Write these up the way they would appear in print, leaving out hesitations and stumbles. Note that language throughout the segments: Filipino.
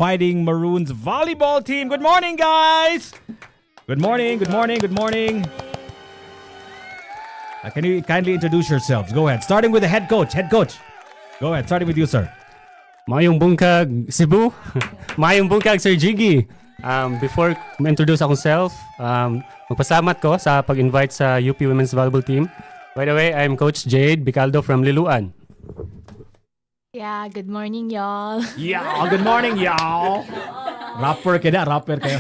Fighting Maroons volleyball team. Good morning, guys. Good morning, good morning, good morning. Can you kindly introduce yourselves? Go ahead. Starting with the head coach. Head coach. Go ahead. Starting with you, sir. Mayong bungkag Cebu. Mayong bungkag Sir Jiggy. Before ma-introduce akong self, magpasalamat ko sa pag-invite sa UP Women's Volleyball Team. By the way, I'm Coach Jade Bicaldo from Liloan. Yeah, good morning, y'all. Yeah, good morning, y'all. Rapper kayo.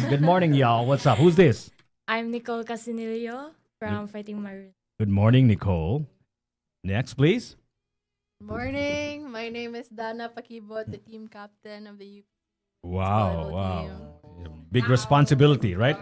Good morning, y'all. What's up? Who's this? I'm Nicole Casinillo from Fighting Maroons. Good morning, Nicole. Next, please. Morning, my name is Dana Pakibot, the team captain of the UP. Wow. Big responsibility, right?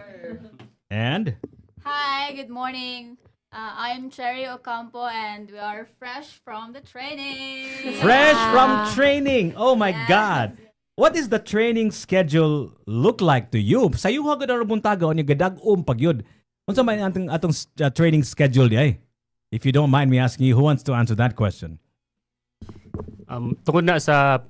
And? Hi, good morning. I'm Cherry Ocampo and we are fresh from the training. Fresh from training. Oh my God. What is the training schedule look like to you? Sa iyo hagad ang buntaga o niya gadag pagyod. Unsa man atong training schedule di? If you don't mind me asking you, who wants to answer that question? Tungkol na sa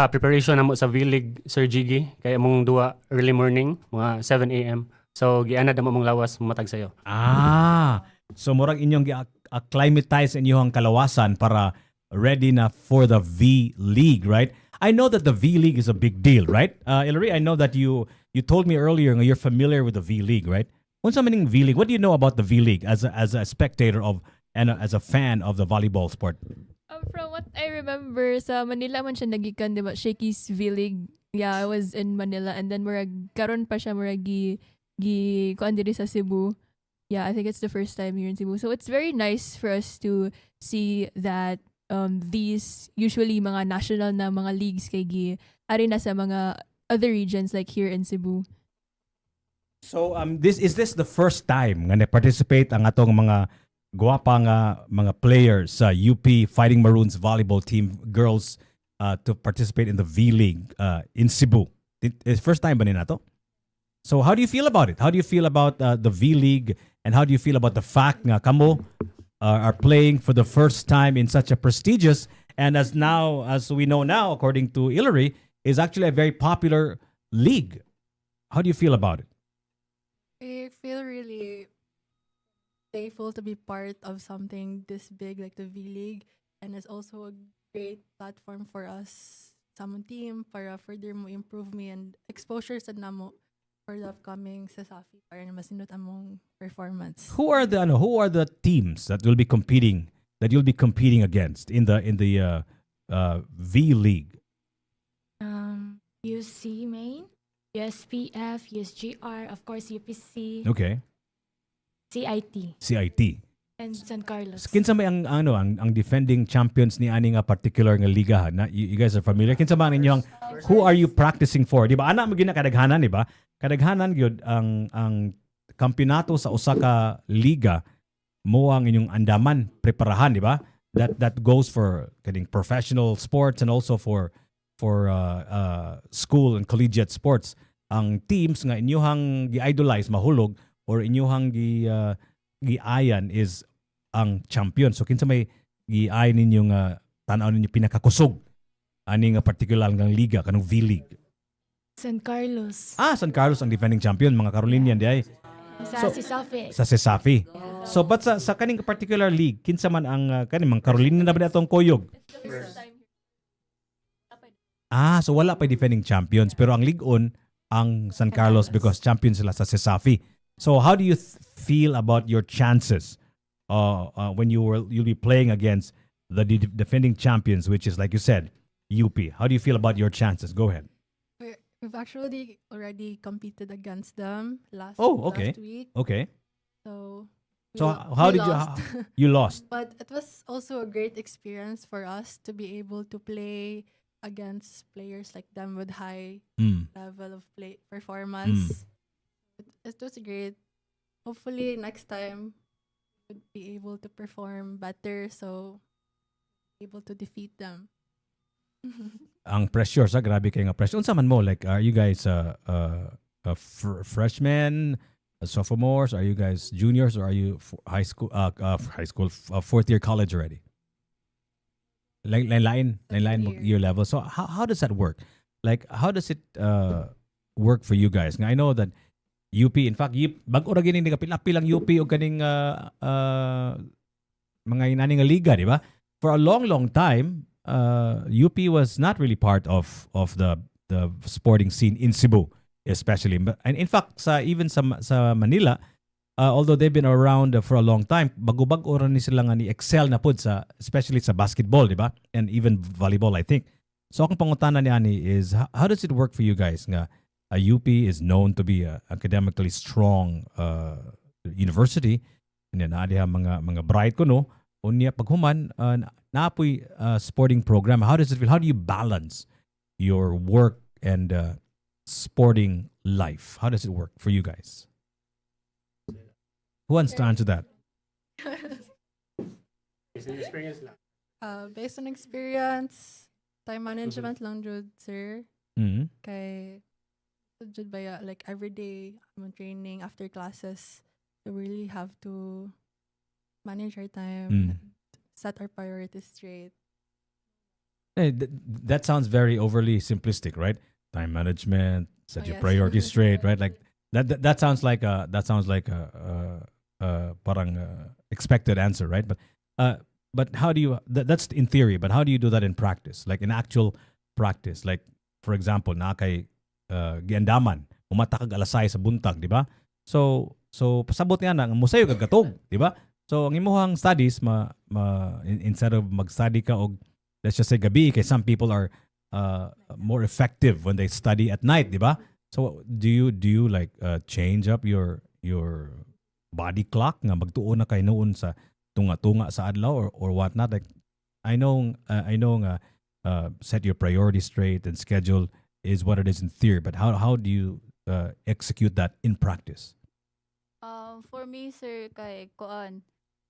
preparation namo sa V-League, Sir Jiggy, kaya mong duwa early morning, mga 7 a.m. So, gianad na mong lawas matag sayo. So murag inyong acclimatize inyong kalawasan para ready na for the V-League, right? I know that the V-League is a big deal, right? Hilary, I know that you told me earlier nga you're familiar with the V-League, right? Unsa maning V-League? What do you know about the V-League as a spectator of and as a fan of the volleyball sport? From what I remember, sa Manila man siya nagikan, di ba? Shakey's V-League. Yeah, I was in Manila and then karon pa siya kuan diri sa Cebu. Yeah, I think it's the first time here in Cebu. So it's very nice for us to see that these usually mga national na mga leagues kay ari na sa mga other regions like here in Cebu. So is this the first time nga na-participate ang atong mga guwapa nga mga players sa UP Fighting Maroons volleyball team girls to participate in the V-League in Cebu? It's first time ba nila to? So how do you feel about it? How do you feel about the V-League and how do you feel about the fact nga kamo are playing for the first time in such a prestigious and as we know now according to Hilary is actually a very popular league. How do you feel about it? I feel really thankful to be part of something this big like the V-League, and it's also a great platform for us sa among team para further mo improve me and exposure sa namo for the upcoming SESAFI para na masinot among performance. Who are the teams that you'll be competing against in the V-League? UC Maine, USPF, USGR, of course UPC, Okay. CIT, and San Carlos. Kinsa may ang defending champions ni ani nga particular nga liga na you guys are familiar? Kinsa man inyong who are you practicing for? Di ba ana mo gina kadaghanan, di ba? Kadaghanan gyud ang kampeonato sa usa ka liga mo ang inyong andaman preparahan, di ba? That goes for getting professional sports and also for school and collegiate sports. Ang teams nga inyong gi-idolize mahulog or inyong gi-ayan is ang champion. So kinsa may gi-ay ninyo nga tan-aw ninyo pinakakusog ani nga particular nga liga kanang V-League? San Carlos. San Carlos ang defending champion, mga Carolinian di ay. Sa CESAFI. Sa CESAFI. So but sa kaning particular league, kinsa man ang kaning mga Carolinian na ba atong koyog? So wala pa defending champions pero ang Ligon ang San Carlos because champion sila sa CESAFI. So how do you feel about your chances when you'll be playing against the defending champions, which is like you said, UP? How do you feel about your chances? Go ahead. We've actually already competed against them last week. Okay. So how did lost. you lost? But it was also a great experience for us to be able to play against players like them with high level of play performance. It was great. Hopefully next time we'll be able to perform better so able to defeat them. Ang pressure sa grabe kay nga pressure. Unsa man mo, like are you guys freshmen, sophomores? Are you guys juniors or are you high school fourth year college already? Line year level. So how does that work? like how does it work for you guys? Nga, I know that UP, in fact, bag-o ra gini nga pilang UP o kaning mga inani nga liga, di ba? For a long time, UP was not really part of the sporting scene in Cebu, especially. And in fact, even sa Manila, although they've been around for a long time, bago-bago rin sila nga ni excel na pud sa, especially sa basketball, di ba? And even volleyball, I think. So akong pangutana ni Ani is, how does it work for you guys nga UP is known to be a academically strong university, and then diha mga bright ko no, unya paghuman naapoy sporting program. How does it feel? How do you balance your work and sporting life? How does it work for you guys? Who wants to answer that? Experience lang. Based on experience, time management lang jud, sir. Mm-hmm. Kay jud ba like every day I'm training after classes. So we really have to manage our time, and set our priorities straight. That sounds very overly simplistic, right? Time management, set Oh, your yes. priorities straight, right? Like that sounds like a parang expected answer, right? But how do you that's in theory, but how do you do that in practice? Like in actual practice, like for example, na kay giandaman, umatakag alas 6 sa buntag, di ba? So pasabot niya na musayo kag gatog, di ba? So ang imuhang studies instead of mag-study ka og let's just say gabi, kay some people are more effective when they study at night, di ba? So do you like change up your body clock nga magtuon na kay noon sa tunga-tunga sa adlaw or whatnot? Like I know set your priorities straight and schedule is what it is in theory, but how do you execute that in practice? For me, sir, kay kuan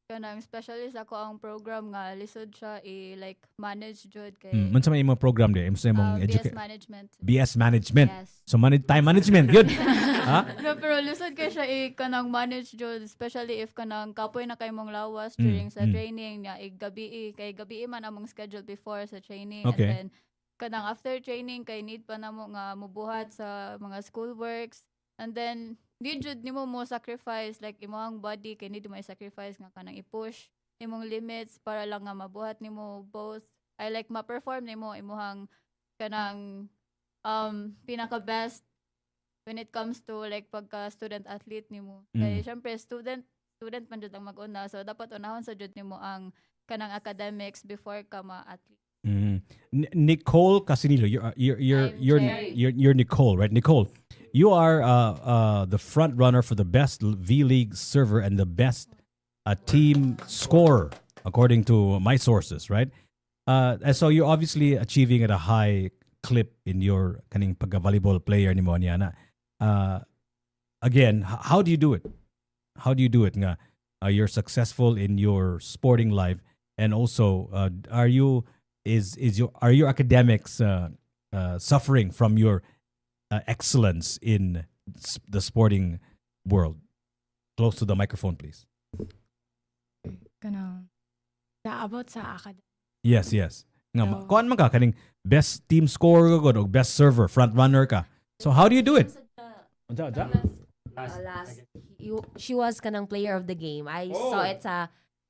kanang specialist ako ang program nga lisod siya like manage jud kay Unsa may imong program di? Imong imong BS management. BS management. Yes. So time management, good. Ha? No, pero lisod kay siya kanang manage jud, especially if kanang kapoy na kay mong lawas during sa training niya kay gabi man among schedule before sa training. Okay. And then kanang after training kay need pa namo nga mubuhat sa mga school works, and then di jud nimo mo sacrifice like imong body kay need mo i-sacrifice nga kanang i-push imong limits para lang nga mabuhat nimo both like ma-perform nimo imong kanang pinaka best when it comes to like pagka student athlete nimo. Kay syempre student man jud ang mag-una, so dapat unahon sa jud nimo ang kanang academics before ka ma-athlete. Nicole Casinilo, you're Nicole, right? Nicole, you are the front runner for the best V-League server and the best team scorer, according to my sources, right? And so you're obviously achieving at a high clip in your kaning pagka-volleyball player ni mo niya na. Again, how do you do it? How do you do it nga? You're successful in your sporting life, and also are your academics suffering from your excellence in the sporting world? Close to the microphone, please. Kanang about sa academic. Yes. Nga, No. kuan man ka kaning best team scorer ka o best server, front runner ka. So how do you do it? Unsa? Last, she was kanang player of the game. I saw it sa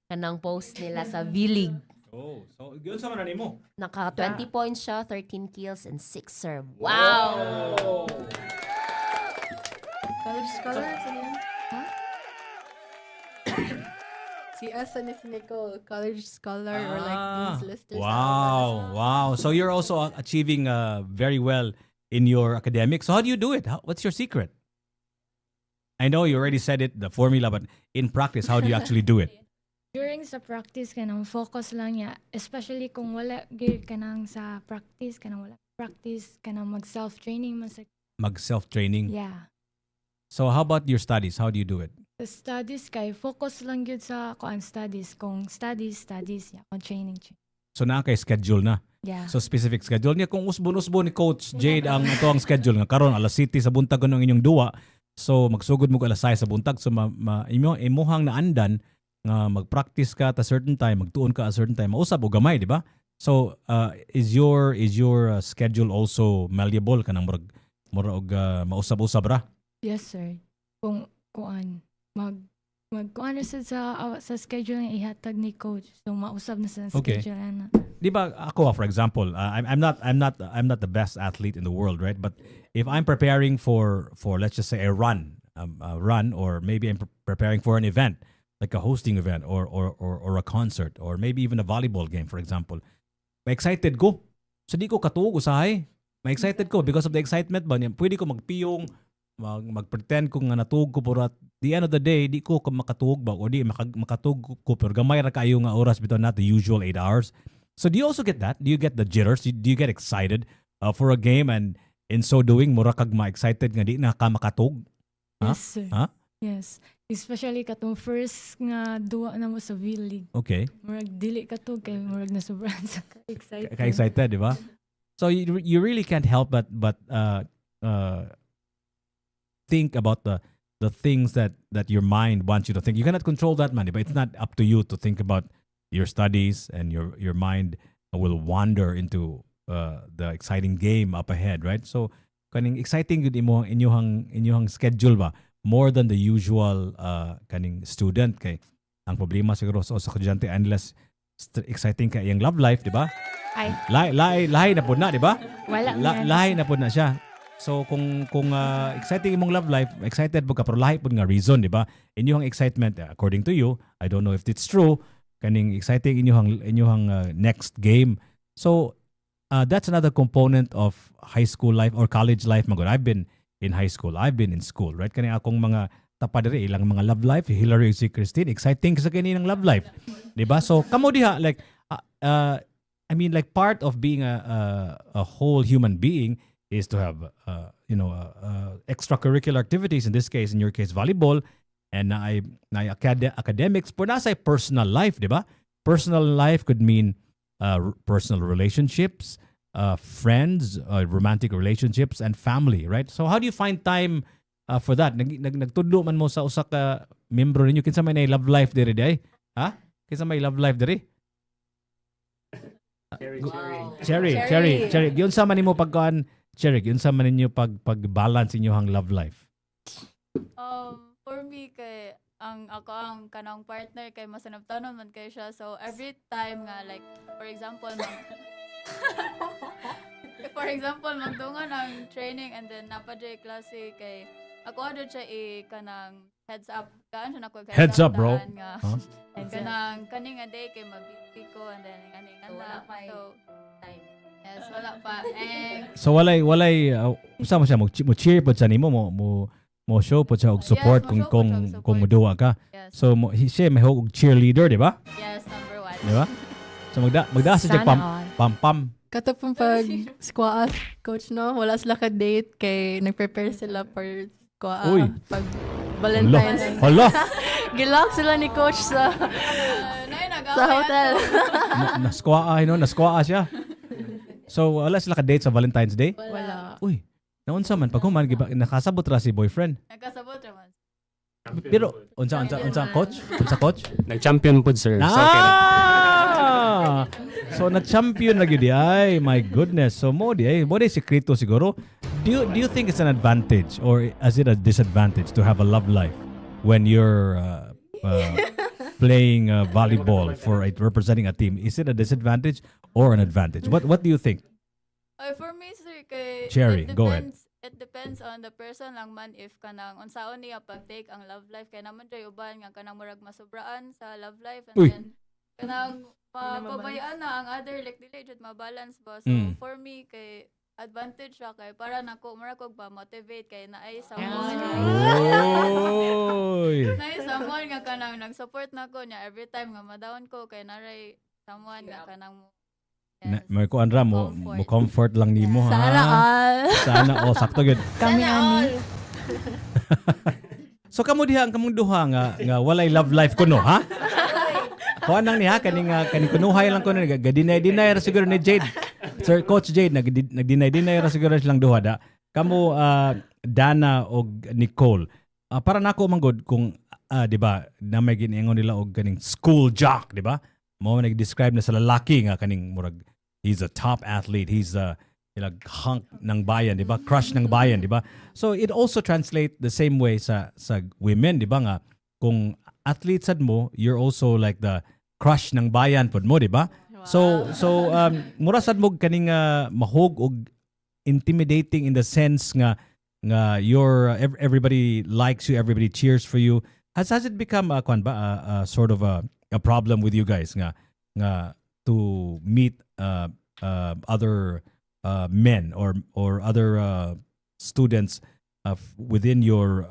kanang post nila sa V-League. Oh, so yun sa man nimo. Naka 20 points siya, 13 kills, and 6 serve. Wow! College scholar, sino yan? Si Asa ni si Nicole, college scholar or like Dean's List or something. Wow. So you're also achieving very well in your academics. So how do you do it? What's your secret? I know you already said it, the formula, but in practice, how do you actually do it? During sa practice kanang focus lang niya, especially kung wala gyud kanang sa practice kanang wala practice kanang mag self-training man sa Mag-self-training. yeah. So how about your studies? How do you do it? Sa studies kay focus lang gyud sa kuan studies, kung studies yeah, kung training. So na kay schedule na. Yeah. So specific schedule niya kung usbon-usbon ni Coach Jade ang ito ang schedule nga karon alas 7 sa buntag ang inyong duwa. So magsugod mo alas 6 sa buntag, so imuhang naandan nga mag-practice ka at a certain time, magtuon ka at a certain time, mausab o gamay, di ba? So is your schedule also malleable kanang murag mausab-usab ra? Yes, sir. Kung kuan kuan na sad sa schedule nga ihatag ni coach. So mausab na sa Okay. schedule ana. Di ba ako for example, I'm not the best athlete in the world, right? But if I'm preparing for let's just say a run, or maybe I'm preparing for an event like a hosting event or a concert or maybe even a volleyball game for example. Ma-excited ko. So di ko katuog usahay. Ma-excited ko because of the excitement ba niya. Pwede ko magpiyong mag-pretend ko nga natuog ko pero at the end of the day di ko makatuog ba o di makatuog ko pero gamay ra kayo nga oras bitaw not the usual 8 hours. So do you also get that? Do you get the jitters? Do you get excited for a game and in so doing mura kag ma-excited nga di na ka makatuog? Huh? Yes, sir. Huh? Yes. Especially katong first nga duwa na mo sa V-League. Okay. Murag dili katog kay murag na sobrang sa excited. Ka-excited, di ba? So you really can't help but think about the things that your mind wants you to think. You cannot control that, man. But it's not up to you to think about your studies, and your mind will wander into the exciting game up ahead, right? So kaning exciting gud imo inyuhang schedule ba more than the usual kaning student kay ang problema siguro sa estudyante unless exciting ka iyang love life, di ba? Ay, Lahi na pud na, di ba? wala Lahi na pud na siya. So kung exciting imong love life, excited po ka pero lahi pud nga reason, di ba? Inyong excitement according to you, I don't know if it's true, kaning exciting inyong next game. So that's another component of high school life or college life. Magod, I've been in high school, I've been in school, right? Kani akong mga tapadere ilang mga love life, Hillary si Christine, exciting sa kaninang love life. 'Di ba? So kamo diha like I mean like part of being a whole human being is to have extracurricular activities, in this case, in your case volleyball, and academics, pero nasa personal life, 'di ba? Personal life could mean personal relationships, friends, romantic relationships, and family, right? So how do you find time for that? Nagtudlo man mo sa usa ka membro ninyo kinsa may love life diri day? Ha? Kinsa may love life diri? Cherry. Yun sa man nimo pagkuan, Cherry, yun sa man ninyo pag-balance inyohang love life. For me kay ako ang kanang partner kay masanabtanon man kay siya, so every time nga like for example magdungan ang training and then napadjay klase kay ako adto siya kanang heads up kaan siya nako Heads up, bro. nga Huh? kanang kani nga day kay mabiti ko and then kani nga So, wala pa so time. yes wala pa So walay usa mo siya mo cheer pod sa nimo mo show pod siya og support Yes, kung mo show pod siya og kung support. muduwa ka. yes So siya may og cheerleader, di ba? yes number 1 Di ba? So magda sa siya pam. Kato pong pag squat, coach, no? Wala sila ka-date kay nag-prepare sila for squat. Uy. Pag Valentine's. Hala. Gilock sila ni coach sa hotel. Naskwaa siya. So wala sila ka-date sa Valentine's Day? Wala. Uy, naunsa man pag human nakasabot ra si boyfriend. nagkasabot raman Pero unsa coach? Unsa coach? Nag-champion po, sir. So, okay na. So na-champion na gyud ay. My goodness. So mo di ay mo di sekreto siguro. Do you think it's an advantage or is it a disadvantage to have a love life when you're playing volleyball for representing a team? Is it a disadvantage or an advantage? What do you think? for me sir kay Cherry, it go ahead. It depends on the person lang man if kanang unsaon niya pag-take ang love life kay naman jay uban nga kanang murag masubraan sa love life and Uy. then kanang pabayaan na ang other like dili jud mabalance ba. So Mm. for me kay advantage siya kay para nako mura kog ba motivate kay naay someone Oy. naay someone nga kanang nag-support nako niya every time nga ma-down ko kay naray someone nga kanang May kuan ra mo comfort lang nimo ha. Sana all. Sana sakto gyud. Kami ani. So kamo diha ang kamong duha nga walay love life kuno ha? Kuan nang niya kaning kunuhay lang kuno gadinay ra siguro ni Jade. Sir Coach Jade nagdinay ra siguro silang duha da. Kamo Dana og Nicole. Para nako manggod kung di ba na may giningon nila og kaning school jock, di ba? mo nag-describe na sa lalaki nga kaning murag he's a top athlete, he's a hunk ng bayan, di ba? Crush ng bayan, di ba? So it also translate the same way sa women, di ba nga? Kung athlete sad mo, you're also like the crush ng bayan pod mo, di ba? So mura sad mo kaning mahog og intimidating in the sense nga everybody likes you, everybody cheers for you. Has it become a sort of a problem with you guys nga to meet other men or other students within your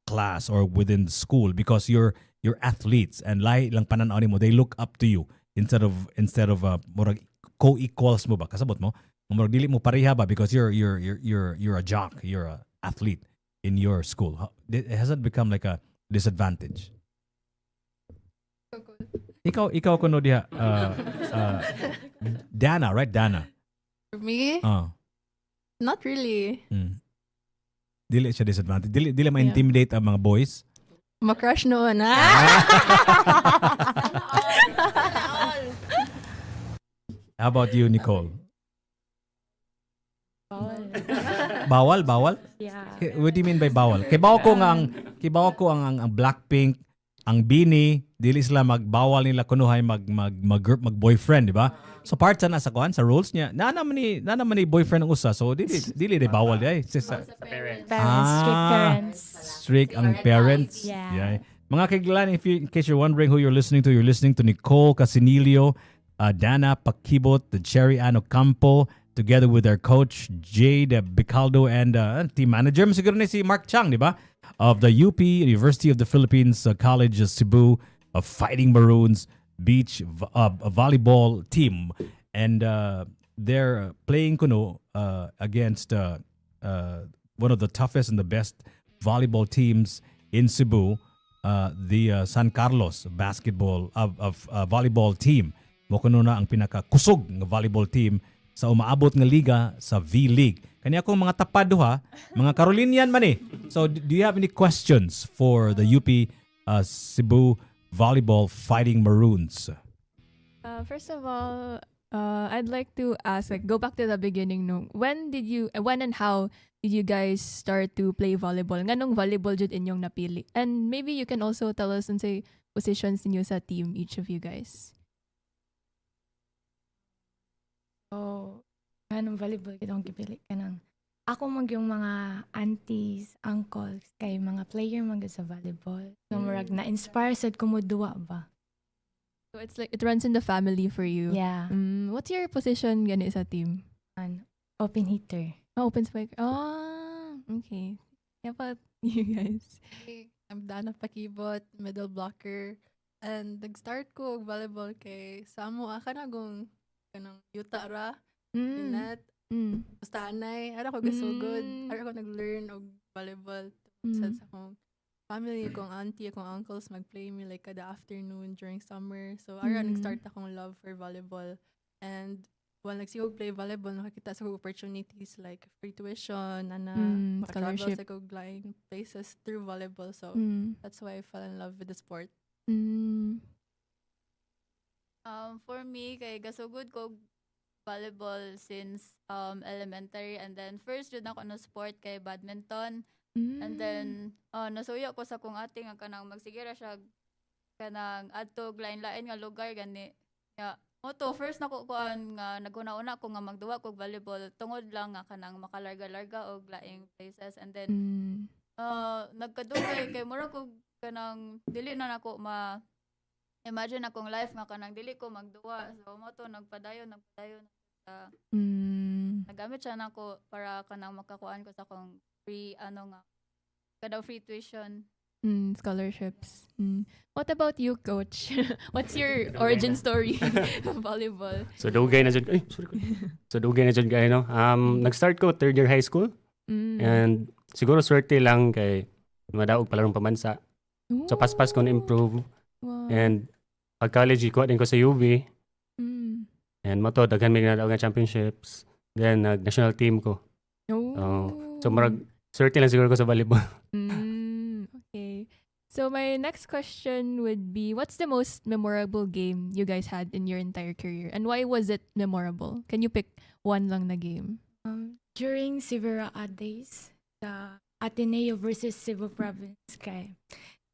class or within school because you're athletes and lang pananaw nimo, they look up to you instead of murag co-equals mo ba kasabot mo murag dili mo pareha ba because you're a jock, you're a athlete in your school. Has it become like a disadvantage? Ikaw kuno diha Dana, right? Dana. For me, not really. Dili siya disadvantage. Dili ma-intimidate ang mga boys. Ma-crush noon, ha? How about you, Nicole? Bawal. Bawal? Yeah. What do you mean by bawal? Kibaw ko ang Blackpink, ang Bini, dili sila magbawal nila kunuhay mag boyfriend, di ba? So part sa sa rules niya. Na naman ni boyfriend ang usa. So dili bawal di Parents, strict parents. Strict ang parents. Yeah. Mga kaibigan, in case you're wondering who you're listening to Nicole Casinilio, Dana Pakibot, the Cherry Ano Campo, together with their coach Jade Bicaldo and team manager siguro ni si Mark Chang, di ba? Of the UP University of the Philippines College Cebu Fighting Maroons beach volleyball team, and they're playing against one of the toughest and the best volleyball teams in Cebu, the San Carlos basketball volleyball team. Mo kuno na ang pinakakusog ng volleyball team sa umaabot nga liga sa V-League. Kani akong mga tapad duha, mga Carolinian man eh. So do you have any questions for the UP Cebu Volleyball Fighting Maroons? First of all, I'd like to ask, go back to the beginning. No, when and how did you guys start to play volleyball? Nganong volleyball jud inyong napili? And maybe you can also tell us and say positions ninyo sa team, each of you guys. So, anong volleyball kitong gipili kanang ako yung mga aunties, uncles kay mga player sa volleyball. So murag na-inspire sad ko mo duwa ba. So it's like it runs in the family for you. Yeah. What's your position gani sa team? Open hitter. Open spike. Okay. How about you guys? I'm Dana Pakibot, middle blocker. And nag-start ko og volleyball kay Samu kanagong kanang yuta ra, net, basta anay, ara ko gasugod, ara ko nag-learn og volleyball sa akong family, akong auntie, akong uncles mag-play me like kada afternoon during summer. So ara nag-start akong love for volleyball. And while nagsigog play volleyball, nakakita sa opportunities like free tuition, makatravel sa kong laing places through volleyball. So that's why I fell in love with the sport. For me, kay gasugod ko volleyball since elementary, and then first jud ako no sport kay badminton, and then nasuyo ko sa kung ating nga kanang magsigira siya kanang adto lain-lain nga lugar gani. Moto first nako kuan nga naguna-una ko nga magduwa kog volleyball tungod lang nga kanang makalarga-larga og laing places, and then nagkadugay kay mura ko kanang dili na nako imagine akong life nga kanang dili ko magduwa. So mo to nagpadayon sa nagamit siya nako para kanang makakuan ko sa akong free kada free tuition. Scholarships. What about you, coach? What's your origin story of volleyball? So dugay na jud. So dugay na jud kay no. Nag-start ko third year high school. And siguro swerte lang kay madaog palarong pamansa. So pas-pas ko na-improve. Wow. And pag-college, ikuha din ko sa UV. And mato, daghan may ginadaog nga championships. Then, nag-national team ko. So, marag, swerte lang siguro ko sa volleyball. Okay. So, my next question would be, what's the most memorable game you guys had in your entire career? And why was it memorable? Can you pick one lang na game? During Severa days, the Ateneo versus Cebu Province kay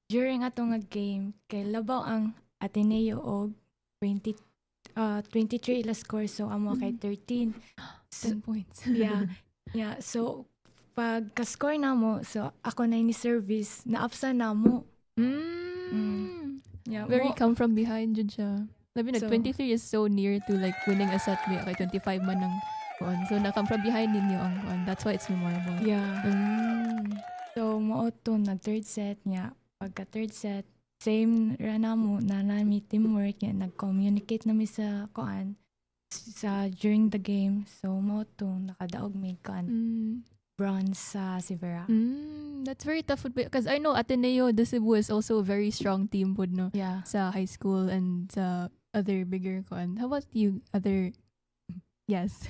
during atong nga game kay labaw ang Ateneo og 23 ila score, so amo kay 13. 10 points. Yeah. So pag ka-score namo, so ako na ni service na upsa namo. Yeah. Very come from behind jud siya. Labi So- 23 is so near to like winning a set kay 25 man ang kuan. So na come from behind ninyo ang kuan. That's why it's memorable. Yeah. Mm. So mao to nag third set niya. Pagka third set, same ra namo na nami teamwork niya, nag-communicate nami sa kuan sa during the game. So mao to nakadaog may kuan Mm. bronze sa Severa. That's very tough because I know Ateneo de Cebu is also a very strong team pod no Yeah. sa high school and sa other bigger kuan. How about you? Other yes.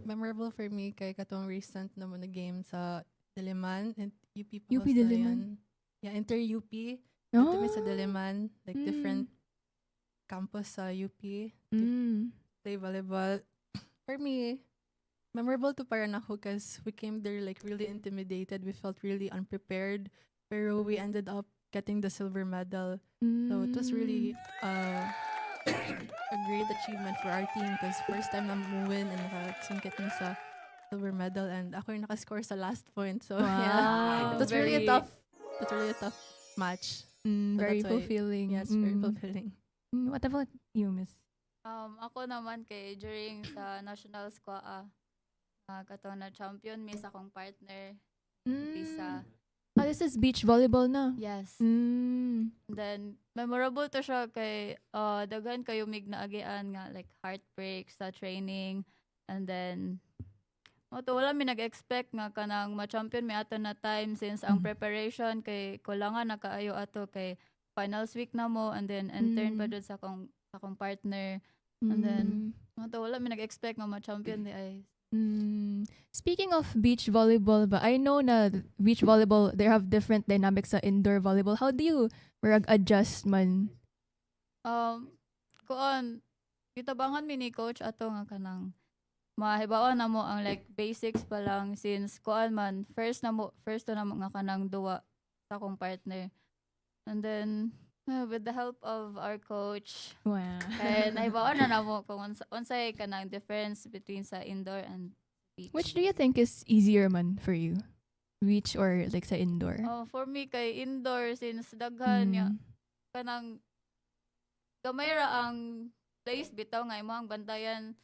Memorable for me kay katong recent naman na game sa Diliman and UP UP Post na Diliman? yan. Yeah, inter-UP. Oh. Ito may sa Diliman, like Mm. different campus sa UP. Mm. Play volleyball. For me, memorable to para nako because we came there like really intimidated. We felt really unprepared. Pero we ended up getting the silver medal. So it was really a great achievement for our team because first time na win and nakasungkit na sa silver medal and ako yung nakascore sa last point. So yeah, it was really a tough match. So very that's why- fulfilling. Yes, very fulfilling. What about you, Miss? Ako naman kay during sa national squad kato na champion mi sa akong partner isa. This is beach volleyball na. Yes. Mm. And then memorable to siya kay daghan kayo mig naagian nga like heartbreak sa training and then wala mi nag-expect nga kanang ma-champion mi ato na time since ang preparation kay kulangan na kaayo ato kay finals week na mo and then intern pa dun sa akong partner and then wala mi nag-expect nga ma-champion di ay. Speaking of beach volleyball, but I know na beach volleyball, they have different dynamics sa indoor volleyball. How do you adjust man? Kuan gitabangan mi ni coach ato nga kanang mahibawan na mo ang like basics pa lang since kuan man first na mo nga kanang duwa sa akong partner. And then with the help of our coach Wow. and nahibawan na mo kung unsay kanang difference between sa indoor and beach. Which do you think is easier man for you? Beach or like sa indoor? For me kay indoor since daghan ya kanang gamay ra ang place bitaw nga imong bantayan.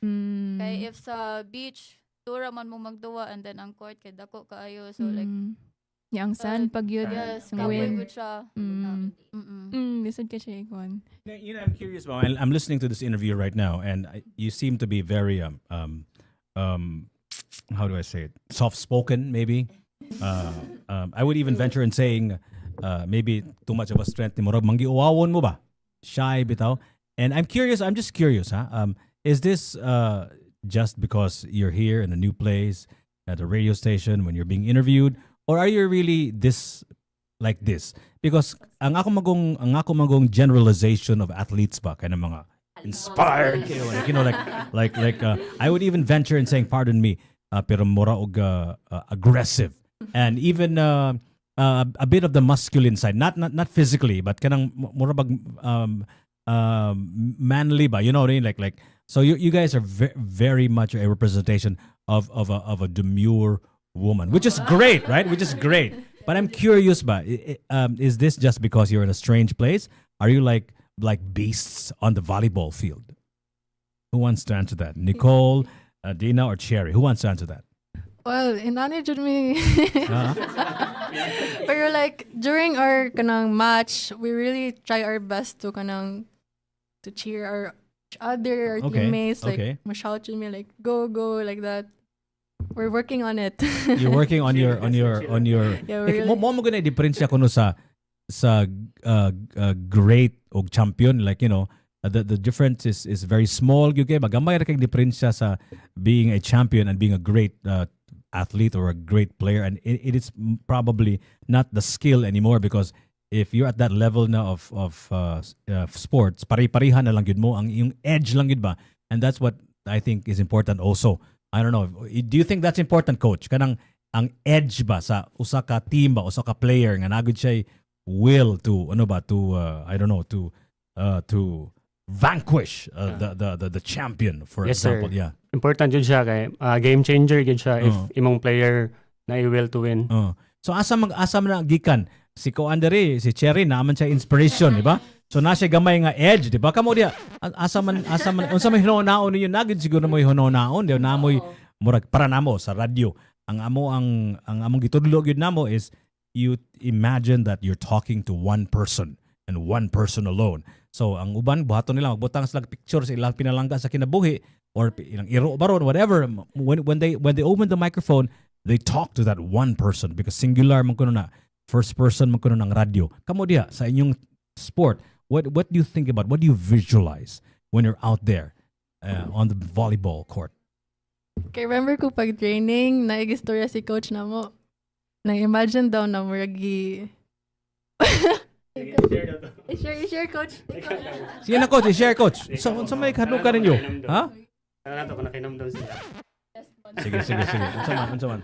Kay if sa beach tura man mo magduwa and then ang court kay dako kaayo so like yang sand pag yun. yes ang kapoy wind. gud siya. Lisod ka siya ikon. I'm curious about. I'm listening to this interview right now, and you seem to be very how do I say it? Soft-spoken, maybe. I would even venture in saying maybe too much of a strength ni Morag manggiuwawon mo ba? Shy bitaw. And I'm just curious, is this just because you're here in a new place at a radio station when you're being interviewed, or are you really like this? Because ang ako magong generalization of athletes ba kaya mga inspired kayo, like I would even venture in saying, pardon me, pero mura og aggressive and even a bit of the masculine side, not physically but kanang mura bag manly ba, you know what I mean, like so you guys are very much a representation of a demure woman, which is great, right? Which is great. But I'm curious, ba, is this just because you're in a strange place? Are you like beasts on the volleyball field? Who wants to answer that? Nicole, Dina, or Cherry? Who wants to answer that? Well, inani jud me. Pero like during our kanang match, we really try our best to cheer our other teammates, like ma-shout to me like go like that. We're working on it. You're working on your Yeah, we're really- mo gonna diferensya kuno sa great o champion, like, you know, the difference is very small. Okay, magamay ra kay diferensya sa being a champion and being a great athlete or a great player, and it is probably not the skill anymore because if you're at that level na of sports, pare-parehan na lang yun mo, ang yung edge lang yun ba? And that's what I think is important also. I don't know, do you think that's important, coach? Kanang ang edge ba sa usa ka team ba, usa ka player nga nagud siya will to I don't know, to vanquish the champion, for Yes, example. sir. Yeah. Important yun siya kay game changer yun siya if Oo. imong player na i-will to win. So asa man na gikan si Ko Andre, si Cherry naman siya inspiration, di ba? So na siya gamay nga edge, di ba? Kamo dia asa man unsa may hinunaon ninyo nagid siguro mo hinunaon, di na mo'y murag para namo sa radyo. Ang among gitudlo gyud namo is you imagine that you're talking to one person and one person alone. So ang uban buhaton nila magbutang sila picture sa ilang pinalangga sa kinabuhi or ilang iro baron whatever, when they open the microphone they talk to that one person because singular man kuno na, first person man kuno ng radyo. Kamo diha sa inyong sport, what do you think about, what do you visualize when you're out there on the volleyball court? Kay remember ko pag training, naigistorya si coach na mo. Nang-imagine daw na muragi... I-share, coach. Sige na coach, i-share coach. So may kadlukan ninyo? Ha? Ano na to kung nakinomdom sila. Sige. Unsa man.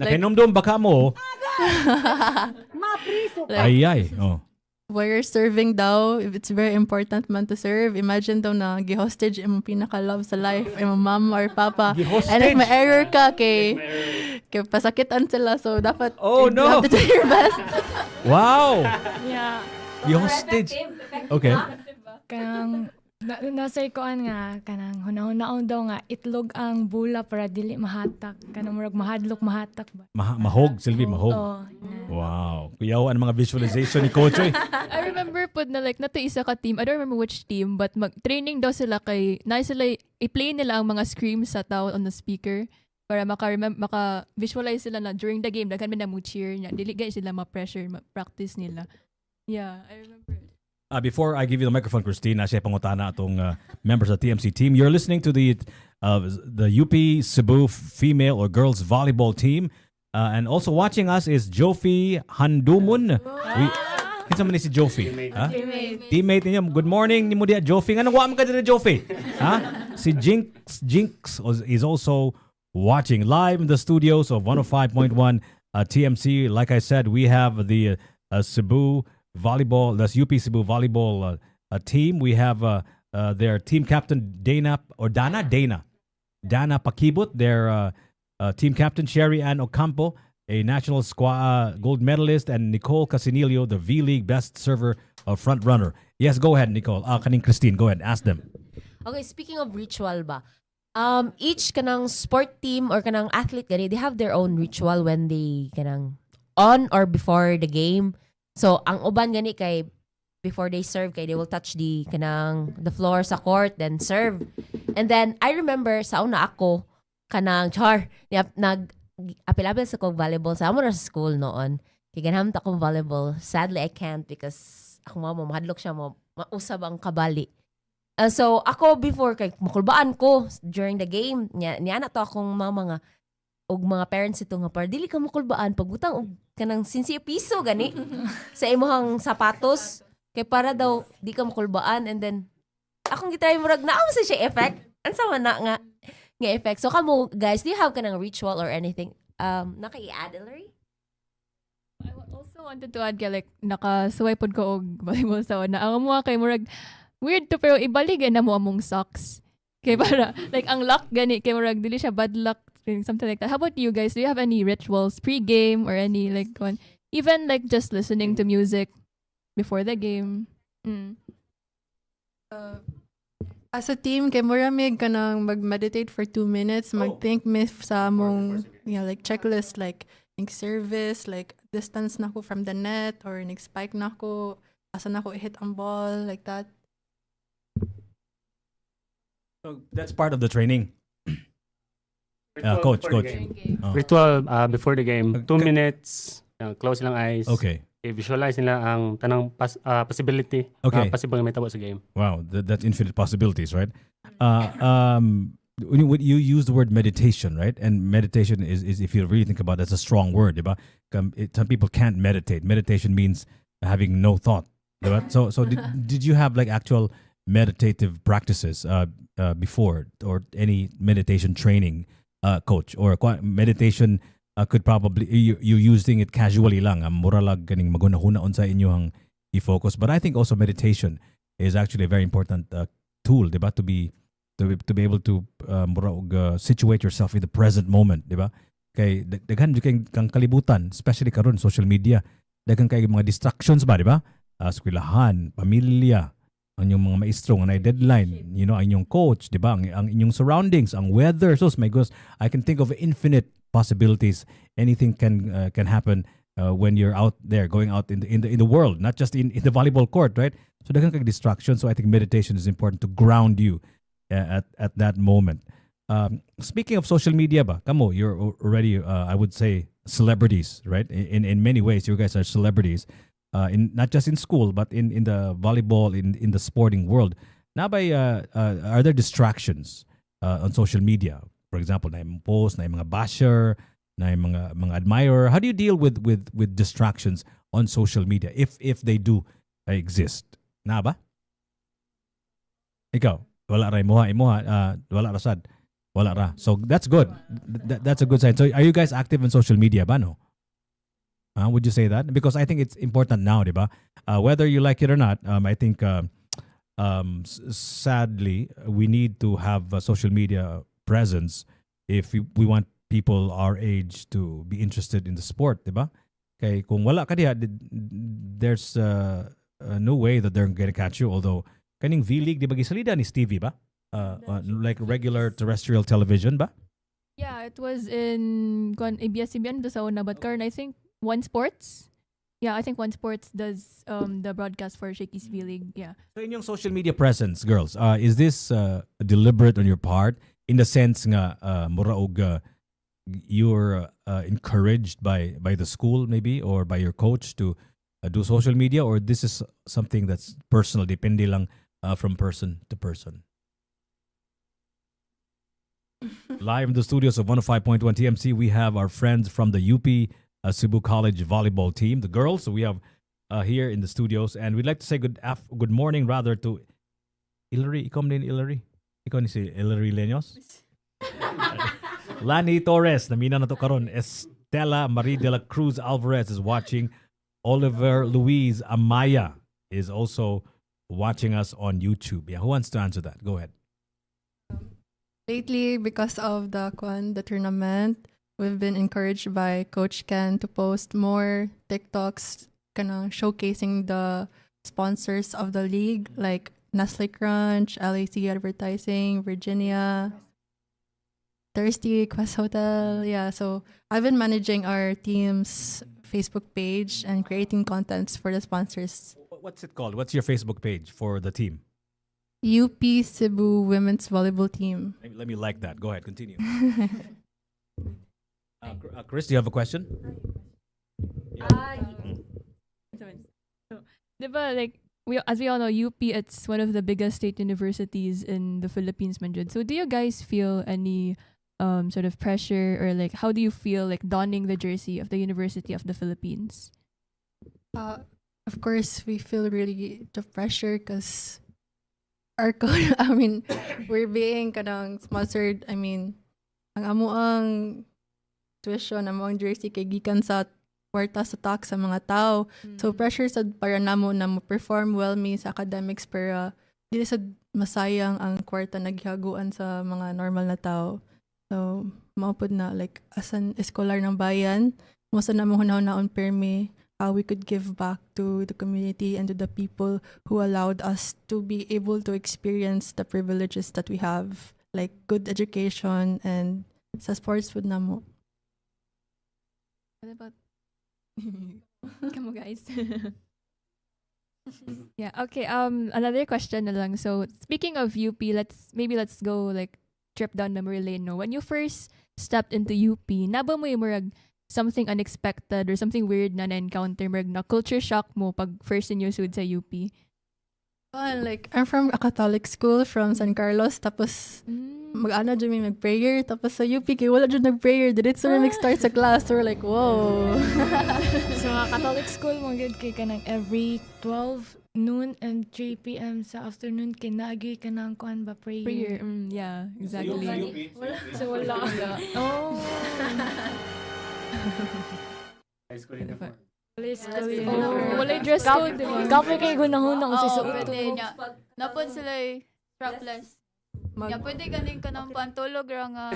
Nakinomdom baka mo. Ay. Oh. Where serving daw, if it's very important man to serve, imagine daw na gi-hostage imong pinaka-love sa life, imong mama or papa. Gi-hostage? And if may error ka, kay pasakitan sila, so dapat Oh, you no! have to do your best. Wow. Yeah. Yung hostage. Okay. Kanang nasay koan nga kanang hunahon daw nga itlog ang bula para dili mahatak, kanang murag mahatak ba. Mahog, Sylvie, mahog. Oo. Wow. Kuyaw ang mga visualization ni coach oy. I remember po na like nato isa ka team. I don't remember which team, but mag-training daw sila kay sila i-play nila ang mga screams sa tao on the speaker para maka-visualize sila na during the game daghan man na mo cheer nya. Dili gay sila ma-pressure, ma-practice nila. Yeah, I remember. Before I give you the microphone, Christine, siya pangutana atong members of the TMC team. You're listening to the UP Cebu female or girls volleyball team. And also watching us is Jofi Handumun. Kinsa man ni si Jofi? Ha? Teammate niya. Good morning ni mo dia Jofi. Anong wa man ka dira Jofi? Ha? Si Jinx is also watching live in the studios of 105.1 TMC. Like I said, we have the Cebu Volleyball, that's UP Cebu Volleyball team. We have their team captain Dana Pakibut, their team captain Sherry Ann Ocampo, a national gold medalist, and Nicole Casinilio, the V-League best server front runner. Yes, go ahead, Nicole. Kaning Christine, go ahead, ask them. Okay, speaking of ritual ba, each kanang sport team or kanang athlete gani, they have their own ritual when they kanang on or before the game. So, ang uban gani kay before they serve kay they will touch the floor sa court then serve. And then I remember sa una ako kanang apil-apil sa kong volleyball sa amo na sa school noon. Kay ganhamta akong volleyball. Sadly I can't because ako mahadlok siya mausab ang kabali. So ako before kay makulbaan ko during the game niya na to akong mga parents ito nga par dili ka makulbaan pagbutang og kanang sinsi piso gani sa imong sapatos kay para daw di ka makulbaan. And then akong gitry murag naa sa siya effect ansa man na nga effect. So kamo guys, do you have kanang ritual or anything naka-i-add Ellery? I also wanted to add like nakasuway pod ko og volleyball sa una. Ang mga kay murag weird to pero ibalik na mo among socks. Kay para like ang luck gani kay murag dili siya bad luck something like that. How about you guys? Do you have any rituals pre-game or any like one even like just listening to music before the game? As a team, kay muramig ka nang mag-meditate for 2 minutes, mag-think sa among like checklist, like service, like distance na ko from the net, or spike na ko, asa na ko hit ang ball, like that. So that's part of the training. Coach. Ritual before the game. 2 minutes, close lang eyes. Okay. I-visualize nila ang tanang possibility. Okay. Possible na may tabo sa game. Wow, that's infinite possibilities, right? When you use the word meditation, right? And meditation is if you really think about it, that's a strong word, diba? Some people can't meditate. Meditation means having no thought. Diba? So did you have like actual meditative practices before, or any meditation training, coach, or meditation could probably you using it casually lang, mura lang ganing magunahuna sa inyong i-focus. But I think also meditation is actually a very important tool, diba, to be able to situate yourself in the present moment, diba? Kay daghan kang kalibutan, especially karon social media. Daghan kay mga distractions ba, diba? Eskwelahan, pamilya, ang inyong mga maestro nga na deadline, ang inyong coach, diba? Ang inyong surroundings, ang weather. So my gosh, I can think of infinite possibilities. Anything can happen when you're out there, going out in the world, not just in the volleyball court, right? So daghan kay distractions. So I think meditation is important to ground you at that moment. Speaking of social media ba, kamo, you're already, I would say, celebrities, right? In many ways, you guys are celebrities. In not just in school, but in the volleyball, in the sporting world. Now, are there distractions on social media? For example, na yung post, na yung mga basher, na yung mga admirer. How do you deal with distractions on social media if they do exist? Na ba? Ikaw, wala ra imuha, wala ra sad. Wala ra. So that's good. That's a good sign. So are you guys active in social media ba, no? Would you say that? Because I think it's important now, diba? Whether you like it or not, I think sadly we need to have a social media presence if we want people our age to be interested in the sport, diba? Kay kung wala ka diha, there's no way that they're gonna catch you. Although kaning V-League, di ba gisalida ni Stevie ba? Like regular terrestrial television ba? Yeah, it was in ABS-CBN sa una, but current I think One Sports. Yeah, I think One Sports does the broadcast for Shakey's V-League. Yeah. So in yung social media presence, girls, is this deliberate on your part? In the sense nga, mura og you're encouraged by the school maybe, or by your coach to do social media, or this is something that's personal, depende lang from person to person? Live in the studios of 105.1 TMC, we have our friends from the UP Cebu College volleyball team, the girls. So we have here in the studios, and we'd like to say good morning rather to Hillary. Ikaw din, Hillary. Ikaw ni si Hillary Leños. Lani Torres, namina na to karon. Estela Marie de la Cruz Alvarez is watching. Oliver Luis Amaya is also watching us on YouTube. Yeah, who wants to answer that? Go ahead. Lately, because of the tournament, we've been encouraged by Coach Ken to post more TikToks showcasing the sponsors of the league, like Nestle Crunch, LAC Advertising, Virginia, Thirsty, Quest Hotel. Yeah, so I've been managing our team's Facebook page and creating contents for the sponsors. What's it called? What's your Facebook page for the team? UP Cebu Women's Volleyball Team. Let me like that. Go ahead, continue. Chris, do you have a question? Diba, like as we all know, UP, it's one of the biggest state universities in the Philippines, Manjud. So do you guys feel any sort of pressure, or like how do you feel like donning the jersey of the University of the Philippines? Of course, we feel really the pressure because we're being sponsored. Ang amuang tuition, amuang jersey kay gikan sa kwarta sa tax sa mga tao. So pressure sad para namo na mo perform well sa academics, pero dili sad masayang ang kwarta naghihaguan sa mga normal na tao. So maupod na like as an scholar ng bayan, mo sa namo hunahon permi how we could give back to the community and to the people who allowed us to be able to experience the privileges that we have, like good education and sa sports food namo. What about come on, guys? Yeah, okay. Another question na lang. So speaking of UP, let's go like trip down memory lane. No, when you first stepped into UP, naba mo yung murag something unexpected or something weird na encounter, murag na culture shock mo pag first in your sud sa UP? Like I'm from a Catholic school from San Carlos, tapos mag-ana dyan may mag-prayer. Tapos sa UP, kay wala dyan nag-prayer. Diretso na nag-start sa class. So we're like, whoa. Sa Catholic school, mga kay kanang every 12 noon and 3 p.m. sa afternoon, kinagi ka ng kuan ba prayer. Prayer. Yeah, exactly. So wala. Oh. High school uniform. Wala dress code, di ba? Kapoy kayo gunahunang sa Oo, suot. pwede niya. Napod sila strapless. Ya, pwede ganing ka ng pantulog ra nga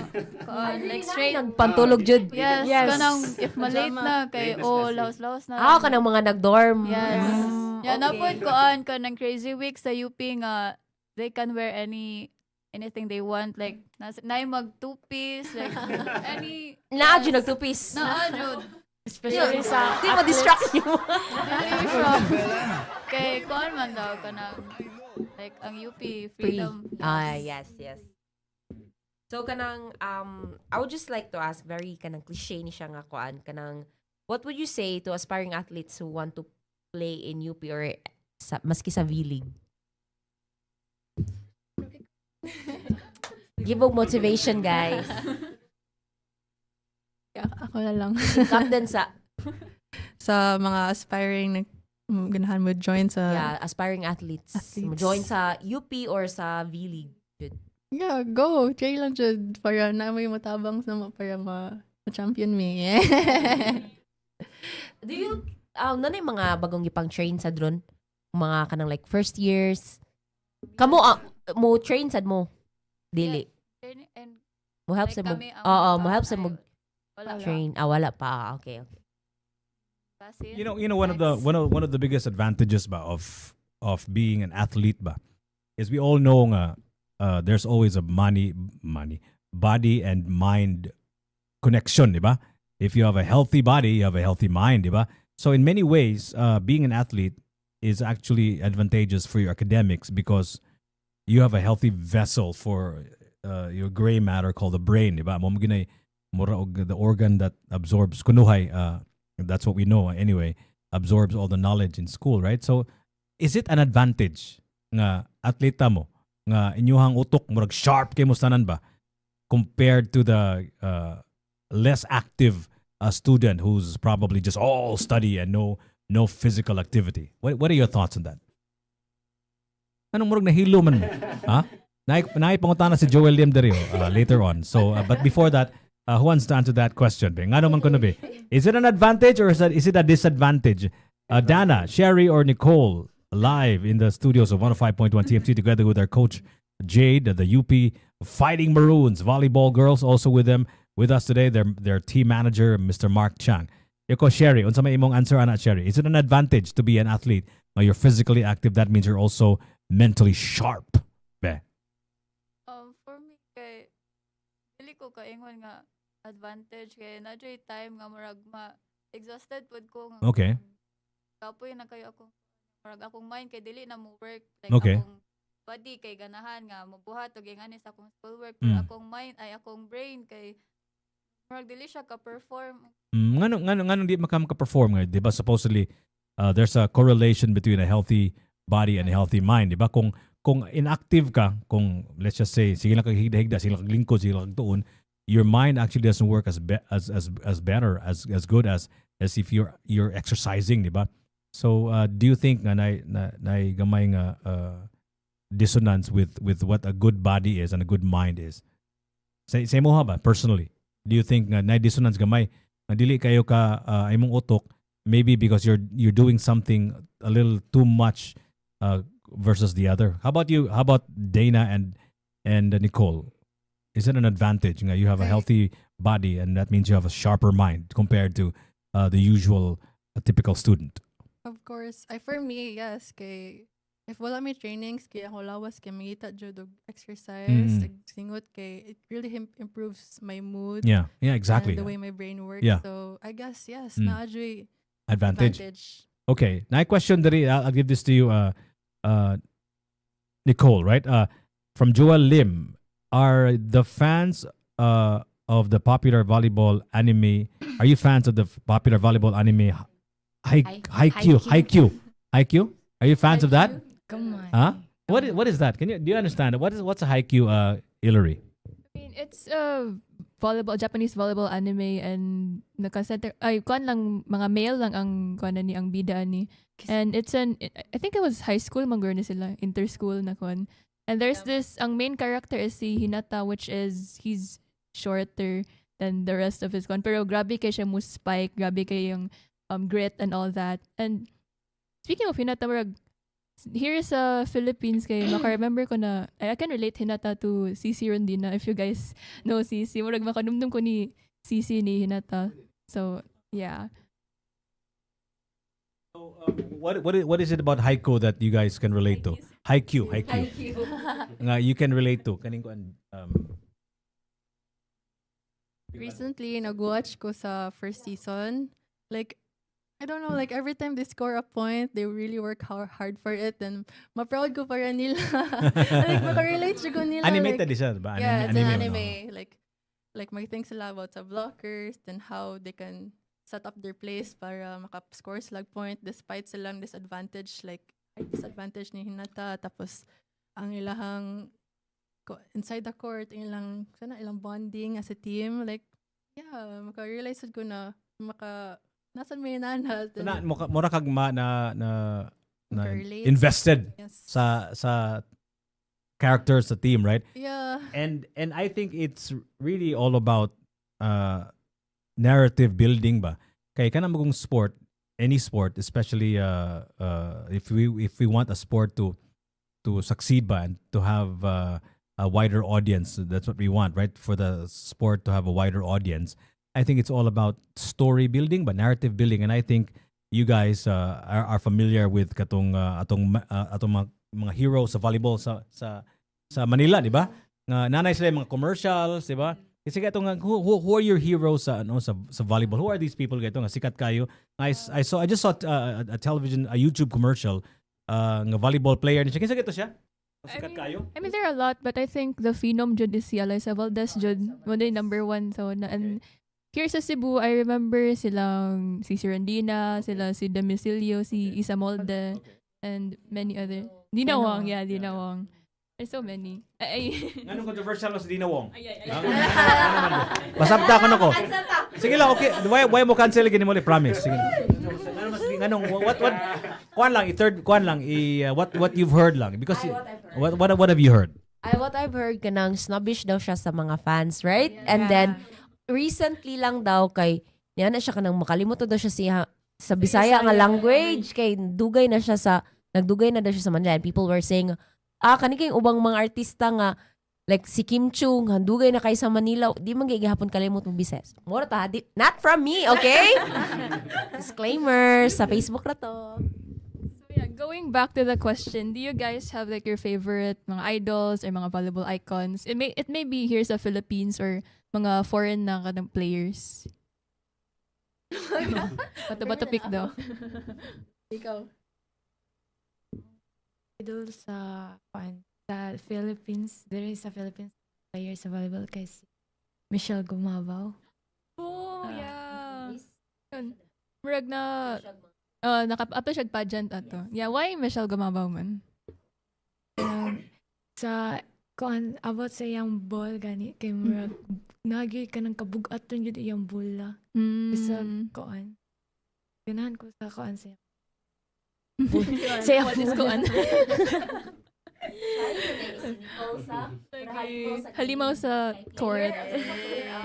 like straight. Nagpantulog jud. Yes, Yes. kanang if malate na kay lahos-lahos na. Ah, kanang mga nag-dorm. Yes. okay. Ya, napod ko ka ng crazy week sa UP nga they can wear anything they want, like na mag two-piece, like any Naadyo nag-two-piece. naadyo. Especially sa Di mo distract niyo. Dili shop. Kay kuan man daw kanang like ang UP freedom. Yes. So kanang I would just like to ask, very kanang cliche ni siya nga kuan, kanang what would you say to aspiring athletes who want to play in UP or maski sa V-League? Give og motivation, guys. Yeah, ako na lang. Captain sa Sa mga aspiring na ganahan mo join sa... aspiring athletes. Athletes. Join sa UP or sa V-League. Yeah, go. Try lang dyan. Para na may matabang sa para ma-champion me. Do you, nanay mga bagong ipang train sa drone? Mga kanang like first years? Kamo, mo train sad mo? Dili. And Mo help like sa mo. kami ang Oo, mga mo help sa ay, mo wala. train. Wala pa. Okay. Kasi You know, one of the biggest advantages ba of being an athlete ba is we all know nga there's always a body and mind connection, di ba? If you have a healthy body, you have a healthy mind, di ba? So in many ways, being an athlete is actually advantageous for your academics because you have a healthy vessel for your gray matter called the brain, di ba? Mo ginay mura og the organ that absorbs kunuhay. That's what we know anyway. Absorbs all the knowledge in school, right? So, is it an advantage nga atleta mo nga inyuhang utok murag sharp kay mo tanan ba compared to the less active student who's probably just all study and no physical activity? What are your thoughts on that? Anong murag nahilo man mo? Ha? Naipangutana si Joel Lim Dario later on. So, but before that, who wants to answer that question? Nga naman ko na be. Is it an advantage or is it a disadvantage? Dana, Sherry, or Nicole, live in the studios of 105.1 TMT together with our coach Jade, the UP Fighting Maroons volleyball girls, also with us today. Their team manager, Mr. Mark Chang. Iko Sherry, unsa may imong answer ana Sherry? Is it an advantage to be an athlete? When you're physically active, that means you're also mentally sharp. Be. for me kay dili ko kaingon nga advantage kay na time nga murag exhausted pud ko nga. Okay. Kapoy na kayo ako. Murag akong mind kay dili na mo work, like Okay. akong body kay ganahan nga mobuhat og ingani sa akong school work, pero akong mind ay akong brain kay murag dili siya ka-perform. Ngano di makam-perform nga, 'di ba? Supposedly there's a correlation between a healthy body and a healthy mind, 'di ba? Kung inactive ka, kung let's just say sige lang kag higda-higda, sige lang kag lingkod, sige lang kag tuon, your mind actually doesn't work as better as good as if you're exercising, 'di ba? So do you think na gamay nga dissonance with what a good body is and a good mind is? Say mo ba personally? Do you think na dissonance gamay na dili kayo ka imong utok maybe because you're doing something a little too much versus the other? How about you? How about Dana and Nicole? Is it an advantage nga you have a healthy body and that means you have a sharper mind compared to the usual typical student? Of course. For me, yes. Kay, if wala may trainings, kaya ako lawas, kaya mangita dyan og exercise, singot, kay it really improves my mood. Yeah, exactly. And the way my brain works. Yeah. So, I guess, yes, Mm. na-adjoy Advantage. advantage. Okay. Now, question diri, I'll give this to you, Nicole, right? From Joel Lim, are the fans of the popular volleyball anime? Are you fans of the popular volleyball anime? Haikyuu. Are you fans of that? Come on. Huh? What is that? Do you understand? What's a Haikyuu, Hillary? It's volleyball, Japanese volleyball anime, and naka-center, ay, kuan lang, mga male lang ang kuan ni ang bida ni. And it's I think it was high school, magro na sila, inter-school na kuan. And there's this, ang main character is si Hinata, which is, he's shorter than the rest of his kuan. Pero grabe kay siya mo spike, grabe kay yung grit and all that. And speaking of Hinata, here sa Philippines kay maka-remember ko na I can relate Hinata to Cici Rondina if you guys know Cici. Murag makanumdum ko ni Cici ni Hinata. So, yeah. So, what is it about haiku that you guys can relate to? Haiku. Nga you can relate to. Kaning ko Recently, nag-watch ko sa first season. Like, I don't know, like every time they score a point, they really work hard for it, and ma-proud ko para nila. Like, maka-relate siya ko nila. animated like, siya, diba? yeah, it's an no? anime. Like may things sila about sa blockers, then how they can set up their plays para maka-score sila point despite silang disadvantage, like disadvantage ni Hinata, tapos ang ilahang inside the court, ilang bonding as a team, like, yeah, maka-realize ko na nasan may nanat. So, mura kag na Relate. invested Yes. sa characters sa team, right? Yeah. And I think it's really all about narrative building ba. Kay kana magong sport, any sport, especially if we want a sport to succeed ba and to have a wider audience, that's what we want, right? For the sport to have a wider audience. I think it's all about story building, but narrative building, and I think you guys are familiar with atong mga heroes sa volleyball sa Manila, di ba? Nanay sila yung mga commercials, di ba? Kasi katong who are your heroes sa volleyball? Who are these people gato nga sikat kayo? I just saw a YouTube commercial nga volleyball player ni siya. Kinsa gato siya? Sikat kayo? I mean, there are a lot, but I think the phenom jud is si Alyssa Valdez jud. Mo day number 1. So, and here sa Cebu, I remember silang si Rondina, sila si Domicilio, si Isa Molde, and many other. Dina Wong, yeah, Dina Wong. There's so many. Anong controversial mo sa Dina Wong? Masabta ko na ko. Sige lang, okay. Why mo cancel gini mo li promise. Sige. Anong what what you've heard lang because what have you heard? What I've heard kanang snobbish daw siya sa mga fans, right? And then recently lang daw kay niya na siya kanang makalimot daw siya sa Bisaya nga language kay nagdugay na daw siya sa Manila, and people were saying kani kay ubang mga artista nga like si Kim Chung handugay na kay sa Manila, di man gihapon kalimot mo bises. Mura ta, not from me, okay? Disclaimer sa Facebook na to. So yeah, going back to the question, do you guys have like your favorite mga idols or mga volleyball icons? It may be here sa Philippines or mga foreign na kanang players. Bato pick daw. Ikaw. Idol sa Philippines, there is a Philippines player sa volleyball kay si Michelle Gumabaw. Oh, yeah. Yun. Murag na naka-up siya pageant ato. Yeah, why Michelle Gumabaw man? Sa kuan about sa iyang ball gani kay murag nagi ka ng kabugaton jud iyang bola. Sa kuan. Ganahan ko sa kuan sa sa iyang What is kuan? Halimaw sa court.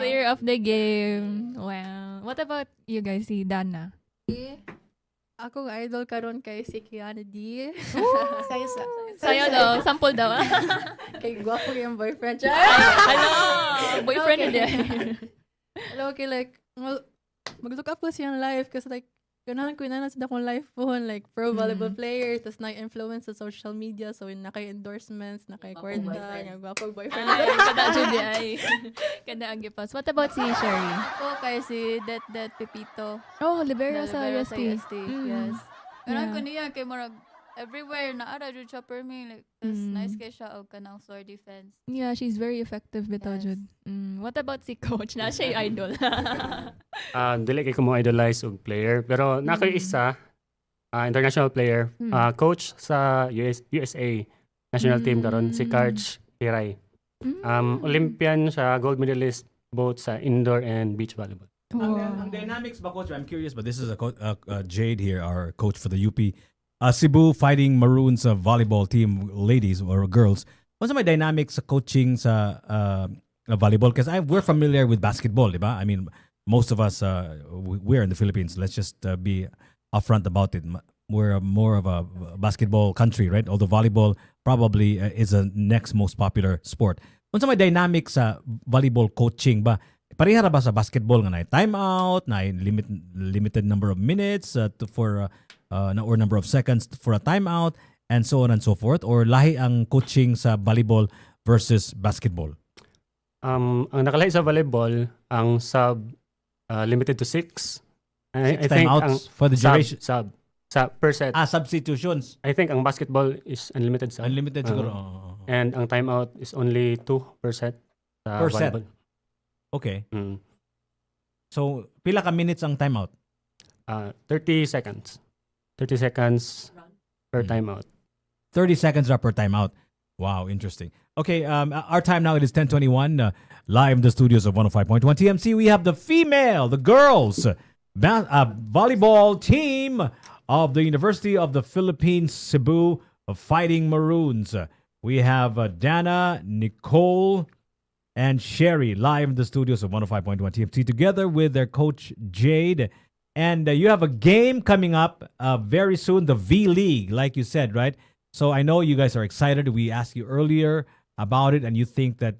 Player of the game. Wow. What about you guys, si Dana? Akong idol karon kay si Kiana D. Sayo daw. Sample daw. Kay gwapo yung boyfriend siya. Hello! Boyfriend Okay. niya. Hello, okay, like, mag-look up ko siyang live kasi like, ganahan ko na sa akong live phone, like, pro volleyball players, tas na-influence sa social media, so naka-endorsements, naka-kwarta, gwapong boyfriend. Ay, kada Judy ay. Kada ang gipas. What about si Sherry? Ako kay si Det Pepito. Oh, libero sa Libero UST. Yes. Ganun Yeah. ko niya kay murag everywhere na ara jud siya per me, like tas nice kay siya og kanang floor defense. Yeah, she's very effective bitaw Yes. jud. What about si coach? Na siya yung idol. Dili kay ko mo idolize og player, pero na koy isa international player, coach sa USA national team karon si Karch Hiray. Olympian siya, gold medalist both sa indoor and beach volleyball. Ang dynamics ba, coach? I'm curious, but this is Jade here, our coach for the UP Cebu Fighting Maroons volleyball team, ladies or girls. What's my dynamics sa coaching sa volleyball? Because we're familiar with basketball, di ba? I mean, most of us, we're in the Philippines. Let's just be upfront about it. We're more of a basketball country, right? Although volleyball probably is the next most popular sport. What's my dynamics sa volleyball coaching ba? Pareha ra ba sa basketball nga na timeout, na limited number of minutes or number of seconds for a timeout, and so on and so forth? Or lahi ang coaching sa volleyball versus basketball? Ang nakalahi sa volleyball, ang sub limited to 6. I think ang timeouts for the duration. Sub per set. Substitutions. I think ang basketball is unlimited sub. Unlimited siguro. And ang timeout is only 2 per set sa Per set. volleyball. Okay. Mm. So, pila ka minutes ang timeout? 30 seconds. 30 seconds per timeout. 30 seconds per timeout. Wow, interesting. Okay, our time now, it is 10:21. Live in the studios of 105.1 TMC, we have the girls volleyball team of the University of the Philippines, Cebu Fighting Maroons. We have Dana, Nicole, and Sherry live in the studios of 105.1 TMC together with their coach Jade. And you have a game coming up very soon, the V-League, like you said, right? So I know you guys are excited. We asked you earlier about it, and you think that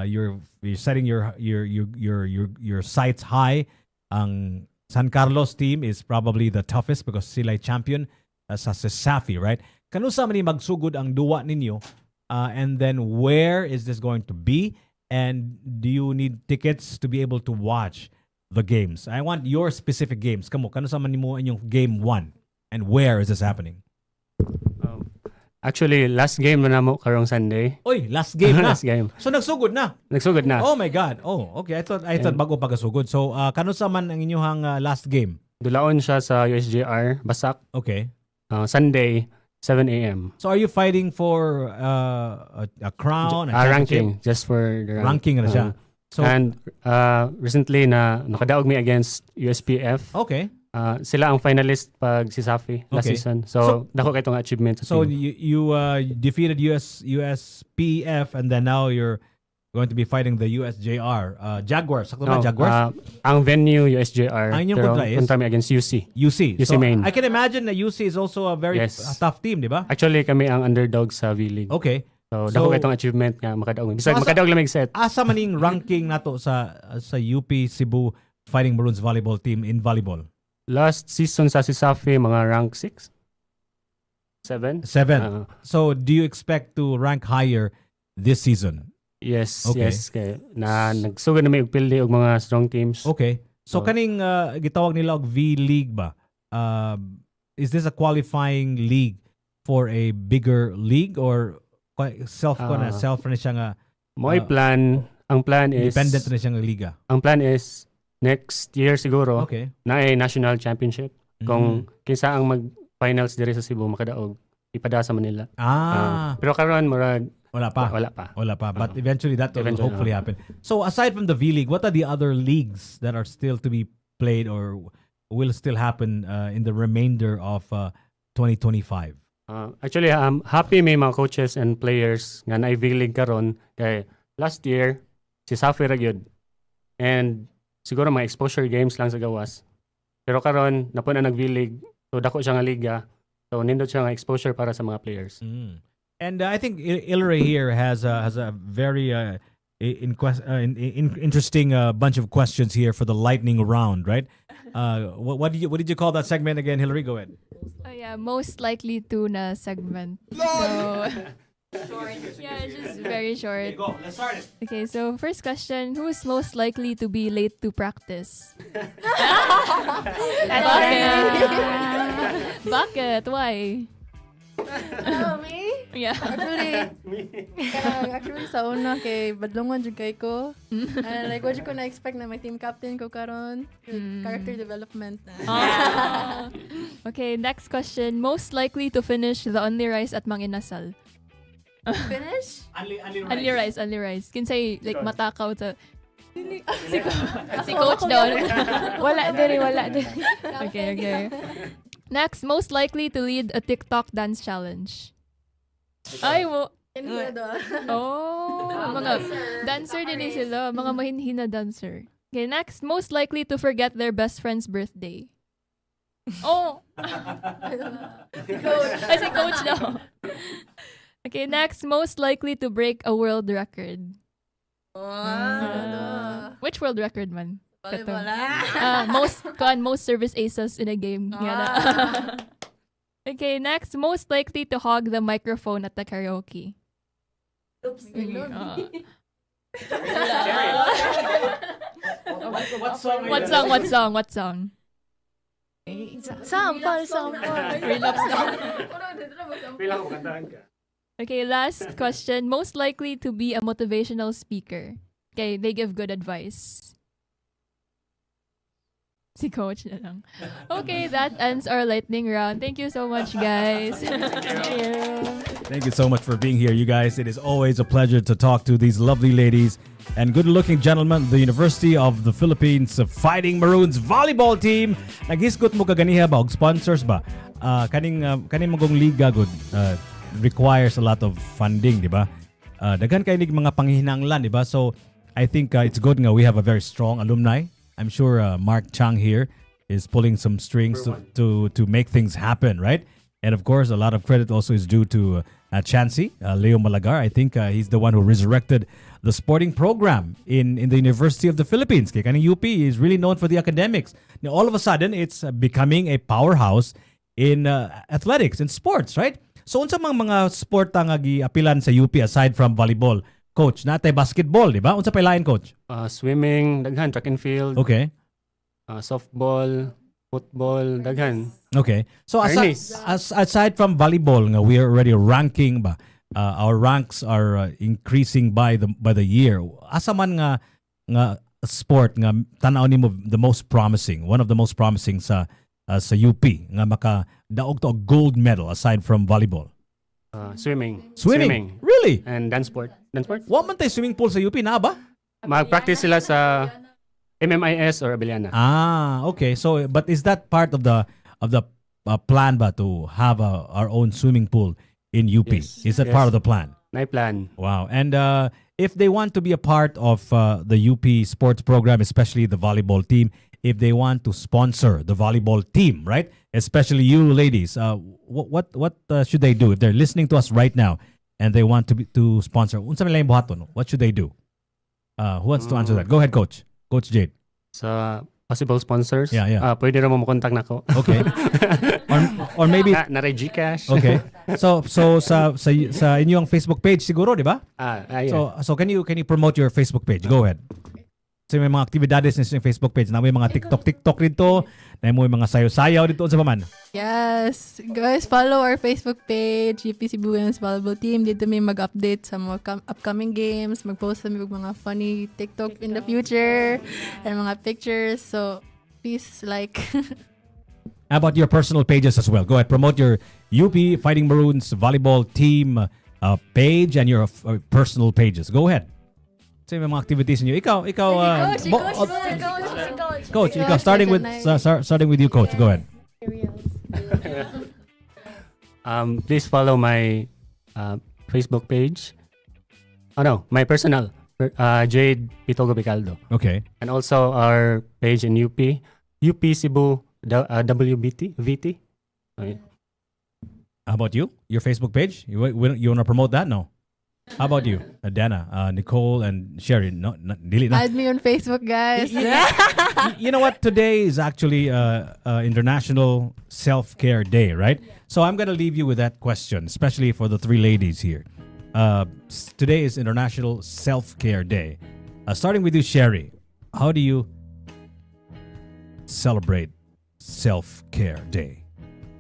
you're setting your sights high. Ang San Carlos team is probably the toughest because sila ay champion sa Safi, right? Kanusa man ni magsugod ang duwa ninyo? And then where is this going to be? And do you need tickets to be able to watch the games? I want your specific games. Kamo, kanusa man nimo inyong game 1? And where is this happening? Actually, last game na namo karong Sunday. Oy, last game na. Last game. So nagsugod na. Nagsugod na. Oh my God. Oh, okay. I thought bago pagasugod. So kanusa man ang inyong last game? Dulaon siya sa USJR, Basak. Okay. Sunday, 7 a.m. So are you fighting for a crown? Ranking, just for the ranking na siya. So, and recently nakadaog mi against USPF. Okay. Sila ang finalist pag si Safi last season. So dako kay tong achievement. So you defeated USPF, and then now you're going to be fighting the USJR Jaguars. Sakto ba Jaguars? Ang venue USJR. Ang inyong kontra is kami against UC. UC so main. I can imagine that UC is also a very tough team, di ba? Actually kami ang underdog sa V-League. Okay. So dako kay tong achievement nga makadaog. Bisag makadaog lamig set. Asa maning ranking nato sa UP Cebu Fighting Maroons volleyball team in volleyball? Last season sa si Safi mga rank 6. 7. So do you expect to rank higher this season? Yes, okay. Yes. Kay nagsugod na may pildi og mga strong teams. Okay. So kaning gitawag nila og V-League ba? Is this a qualifying league for a bigger league, or self na siya nga ang plan is independent na siya nga liga? Ang plan is next year siguro na ay national championship. Kung kinsa ang mag-finals diri sa Cebu makadaog ipada sa Manila. Pero karon murag wala pa. But eventually that will hopefully happen. So aside from the V-League, what are the other leagues that are still to be played or will still happen in the remainder of 2025? Actually, I'm happy may mga coaches and players nga na V-League karon kay last year si Safi ra gyud. And siguro mga exposure games lang sa gawas. Pero karon napon na nag-V-League, so dako siya nga liga. So nindot siya nga exposure para sa mga players. And I think Ilre here has a very interesting bunch of questions here for the lightning round, right? What did you call that segment again, Hillary? Go ahead. Most likely to na segment. So short. Yeah, just very short. Okay, go. Let's start it. Okay, so first question, who is most likely to be late to practice? Bakit? Why? Me? Yeah. Actually sa una kay badlongon jud kay ko. Like what ko na expect na may team captain ko karon. Character development na. Okay, next question, most likely to finish the only rice at Mang Inasal? Finish? Only rice. Kinsay, like, matakaw sa... Si coach daw. Wala diri. Okay. Next, most likely to lead a TikTok dance challenge. Ay, mo. Oh, mga dancer din sila. Mga mahinhin na dancer. Okay, next, most likely to forget their best friend's birthday. Oh! Si coach daw. Okay, next, most likely to break a world record. Which world record man? Most service aces in a game. Okay, next, most likely to hog the microphone at the karaoke. Oops. What song? Sample. Relapse na. Okay, last question. Most likely to be a motivational speaker. Okay, they give good advice. Si coach na lang. Okay, that ends our lightning round. Thank you so much, guys. Thank you so much for being here, you guys. It is always a pleasure to talk to these lovely ladies and good-looking gentlemen. The University of the Philippines Fighting Maroons volleyball team. Naghisgot mo kaganiha ba og sponsors ba? Kaning magong liga good requires a lot of funding, di ba? Daghan kay nig mga panghihinanglan, di ba? So I think it's good nga we have a very strong alumni. I'm sure Mark Chang here is pulling some strings to make things happen, right? And of course, a lot of credit also is due to Chansey, Leo Malagar. I think he's the one who resurrected the sporting program in the University of the Philippines. Kaya kaning UP is really known for the academics. Now, all of a sudden, it's becoming a powerhouse in athletics and sports, right? So, unsa mang mga sport ang giapilan sa UP aside from volleyball? Coach, natay basketball, di ba? Unsa pa lain, coach? Swimming, daghan, track and field, Okay. softball, football, daghan. Okay. So Tennis. aside from volleyball, nga we are already ranking ba? Our ranks are increasing by the year. Asa man nga sport nga tanaw nimo the most promising, one of the most promising sa UP nga maka daog to a gold medal aside from volleyball. Swimming. Really? And dance sport. Wa man tay swimming pool sa UP na ba? Mag-practice sila sa MMIS or Abiliana. Okay. So but is that part of the plan ba to have our own swimming pool in UP? Yes. Is that Yes. part of the plan? Nay plan. Wow. And if they want to be a part of the UP sports program, especially the volleyball team, if they want to sponsor the volleyball team, right? Especially you ladies, what should they do if they're listening to us right now and they want to sponsor? Unsa may laing buhaton? What should they do? Who wants to answer that? Go ahead, Coach. Coach Jade. Sa possible sponsors. Yeah. Pwede rin mo makontak na ko. Okay. or maybe na Gcash. okay. So sa inyong Facebook page siguro, di ba? Yeah. So can you promote your Facebook page? Go ahead. So may mga aktibidades sa inyong Facebook page. Na may mga TikTok dito. Na may mga sayaw-sayaw dito sa paman. Yes. Guys, follow our Facebook page, UP Cebu Women's Volleyball Team. Dito may mag-update sa mga upcoming games. Mag-post kami mga funny TikTok in the future. And mga pictures. So, please like. How about your personal pages as well? Go ahead. Promote your UP Fighting Maroons volleyball team page and your personal pages. Go ahead. So may mga activities niyo. Ikaw Coach, ikaw starting with you, Coach. Go ahead. Please follow my Facebook page. My personal, Jade Pitogo Bicaldo. Okay. And also our page in UP Cebu WBT, VT. Okay. How about you? Your Facebook page? You want to promote that? No. How about you, Dana, Nicole, and Sherry? No, dili na. Add me on Facebook, guys. You know what? Today is actually International Self-Care Day, right? So I'm going to leave you with that question, especially for the three ladies here. Today is International Self-Care Day. Starting with you, Sherry. How do you celebrate Self-Care Day?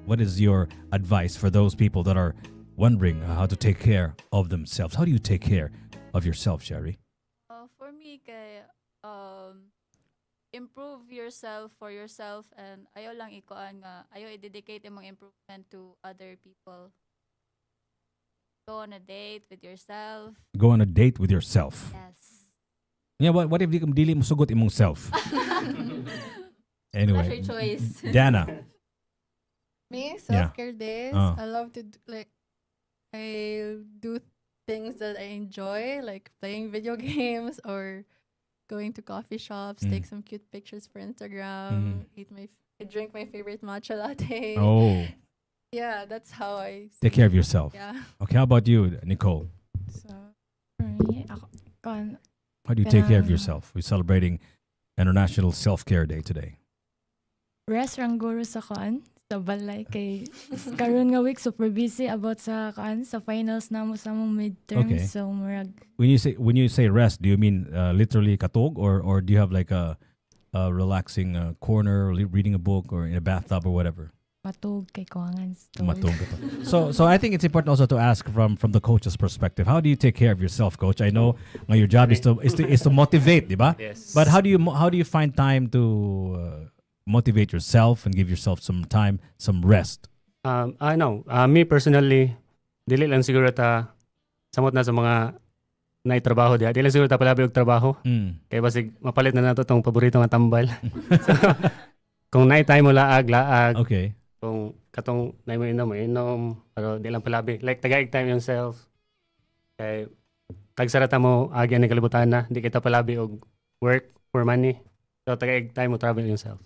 What is your advice for those people that are wondering how to take care of themselves? How do you take care of yourself, Sherry? For me, kay improve yourself for yourself and ayaw lang ikuan nga ayaw i-dedicate imong improvement to other people. go on a date with yourself. Go on a date with yourself. Yes. Yeah, what if dili mo sugot imong self? Anyway, That's your choice. Dana. Me, Yeah. self-care days. Uh. I love to I do things that I enjoy, like playing video games or going to coffee shops, take some cute pictures for Instagram, drink my favorite matcha latte. Oh, Yeah, that's how I take care of yourself. Yeah. Okay, how about you, Nicole? So, for me, How do you take care of Kanang- yourself? We're celebrating International Self-Care Day today. rest rang guro sa sa balay kay karon nga week super busy about sa sa finals namo sa mong midterm. Okay. So murag When you say rest, do you mean literally katog, or do you have like a relaxing corner, reading a book, or in a bathtub or whatever? matug kay kuangan store. Matog ka pa. So I think it's important also to ask from the coach's perspective. How do you take care of yourself, coach? I know your job is to motivate, di ba? Yes. But how do you find time to motivate yourself and give yourself some time, some rest? I know. Me personally, dili lang siguro ta samot na sa mga naitrabaho diha. Dili lang siguro ta palabi og trabaho. Kaya basig mapalit na nato tong paborito nga tambal. So, kung naitay mo laag, Okay. kung katong nay mo inom, pero di lang palabi. Like tagaig time yourself. Kay tagsarata mo agyan ni kalibutan na, di kita palabi og work for money. So tagaig time mo travel yourself.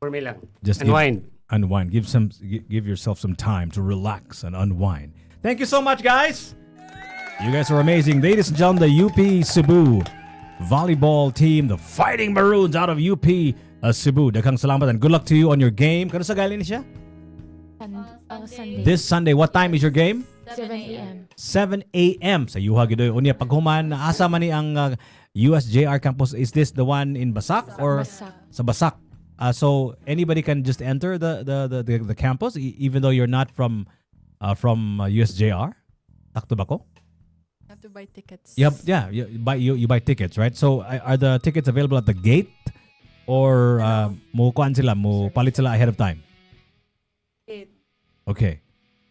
For me lang. Just Unwind. unwind. Give yourself some time to relax and unwind. Thank you so much, guys. You guys are amazing. Ladies and gentlemen, the UP Cebu volleyball team, the Fighting Maroons out of UP Cebu. Daghang salamat and good luck to you on your game. Kano sa galing siya? Sunday. This Sunday. What time is your game? 7 a.m. 7 a.m. sa Yuha Gidoy. Unya paghuman, asa man ni ang USJR campus? Is this the one in Basak or Basak. sa Basak? So anybody can just enter the campus even though you're not from USJR. Takto ba ko? You have to buy tickets. You buy tickets, right? So are the tickets available at the gate or mo kuan sila, mo palit sila ahead of time? Okay.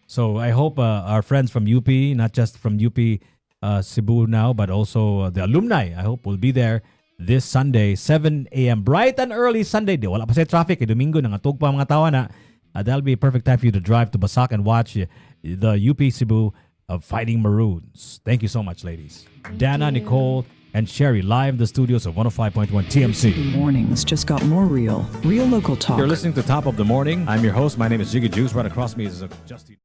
So I hope our friends from UP, not just from UP Cebu now, but also the alumni, I hope will be there this Sunday, 7 a.m. Bright and early Sunday. Di wala pa sa traffic. Domingo, nangatog pa mga tawa na. That'll be a perfect time for you to drive to Basak and watch the UP Cebu Fighting Maroons. Thank you so much, ladies. Dana, you. Nicole, and Sherry live in the studios of 105.1 TMC. Mornings just got more real. Real local talk. You're listening to Top of the Morning. I'm your host. My name is Jiggy Juice. Right across me is Justin.